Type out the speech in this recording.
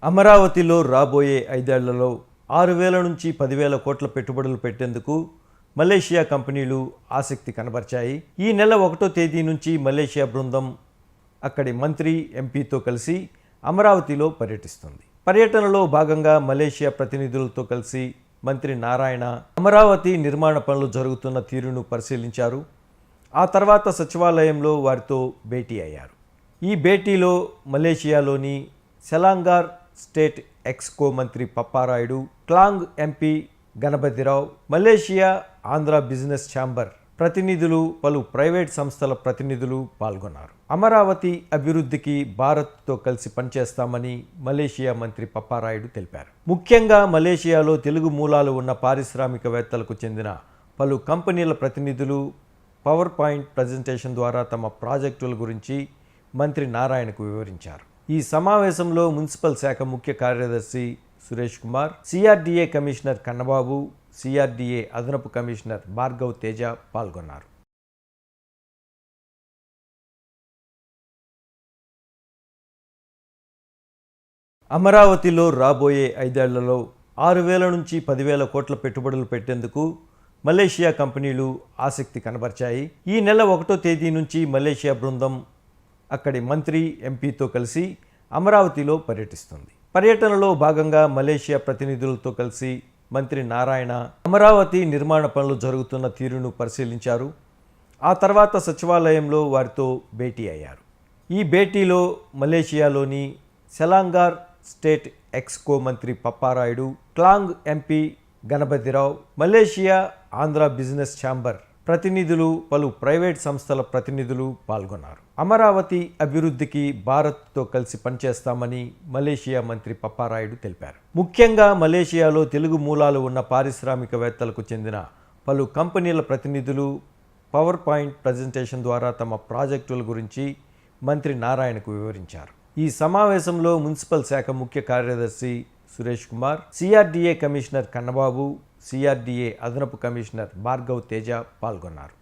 అమరావతిలో రాబోయే 5 ఏళ్లలో 6,000 నుంచి 10,000 కోట్ల పెట్టుబడులు పెట్టేందుకు మలేషియా కంపెనీలు ఆసక్తి కనబర్చాయి. ఈ నెల 1వ తేదీ నుంచి మలేషియా బృందం అక్కడి మంత్రి, ఎంపీతో కలిసి అమరావతిలో పర్యటిస్తుంది. పర్యటనలో భాగంగా మలేషియా ప్రతినిధులతో కలిసి మంత్రి నారాయణ అమరావతి నిర్మాణ పనులు జరుగుతున్న తీరును పరిశీలించారు. ఆ తర్వాత సచివాలయంలో వారితో భేటీ అయ్యారు. ఈ భేటీలో మలేషియాలోని సెలాంగార్ స్టేట్ ఎక్స్కో మంత్రి Papparayudu, clang MP Ganapathi Rao, Malaysia Andhra business chamber ప్రతినిధులు, పలు ప్రైవేట్ సంస్థల ప్రతినిధులు పాల్గొన్నారు. అమరావతి అభివృద్ధికి భారత్తో కలిసి పనిచేస్తామని మలేషియా మంత్రి పప్పారాయుడు తెలిపారు. ముఖ్యంగా మలేషియాలో తెలుగు మూలాలు ఉన్న పారిశ్రామికవేత్తలకు చెందిన పలు కంపెనీల ప్రతినిధులు పవర్ పాయింట్ ప్రజెంటేషన్ ద్వారా తమ ప్రాజెక్టుల గురించి మంత్రి నారాయణకు వివరించారు. ఈ సమావేశంలో మున్సిపల్ శాఖ ముఖ్య కార్యదర్శి Suresh Kumar, CRDA commissioner Kannababu, CRDA అదనపు కమిషనర్ భార్గవ్ తేజ పాల్గొన్నారు. అమరావతిలో రాబోయే 5 ఏళ్లలో 6,000 నుంచి 10,000 కోట్ల పెట్టుబడులు పెట్టేందుకు మలేషియా కంపెనీలు ఆసక్తి కనబర్చాయి. ఈ నెల 1వ తేదీ నుంచి మలేషియా బృందం అక్కడి మంత్రి, ఎంపీతో కలిసి అమరావతిలో పర్యటిస్తుంది. పర్యటనలో భాగంగా మలేషియా ప్రతినిధులతో కలిసి మంత్రి నారాయణ అమరావతి నిర్మాణ పనులు జరుగుతున్న తీరును పరిశీలించారు. ఆ తర్వాత సచివాలయంలో వారితో భేటీ అయ్యారు. ఈ భేటీలో మలేషియాలోని సెలాంగార్ స్టేట్ ఎక్స్కో మంత్రి Papparayudu, clang MP Ganapathi Rao, Malaysia Andhra business chamber ప్రతినిధులు, పలు ప్రైవేట్ సంస్థల ప్రతినిధులు పాల్గొన్నారు. అమరావతి అభివృద్ధికి భారత్తో కలిసి పనిచేస్తామని మలేషియా మంత్రి పప్పారాయుడు తెలిపారు. ముఖ్యంగా మలేషియాలో తెలుగు మూలాలు ఉన్న పారిశ్రామికవేత్తలకు చెందిన పలు కంపెనీల ప్రతినిధులు పవర్ పాయింట్ ప్రజెంటేషన్ ద్వారా తమ ప్రాజెక్టుల గురించి మంత్రి నారాయణకు వివరించారు. ఈ సమావేశంలో మున్సిపల్ శాఖ ముఖ్య కార్యదర్శి Suresh Kumar, CRDA commissioner Kannababu, CRDA అదనపు కమిషనర్ భార్గవ్ తేజ పాల్గొన్నారు.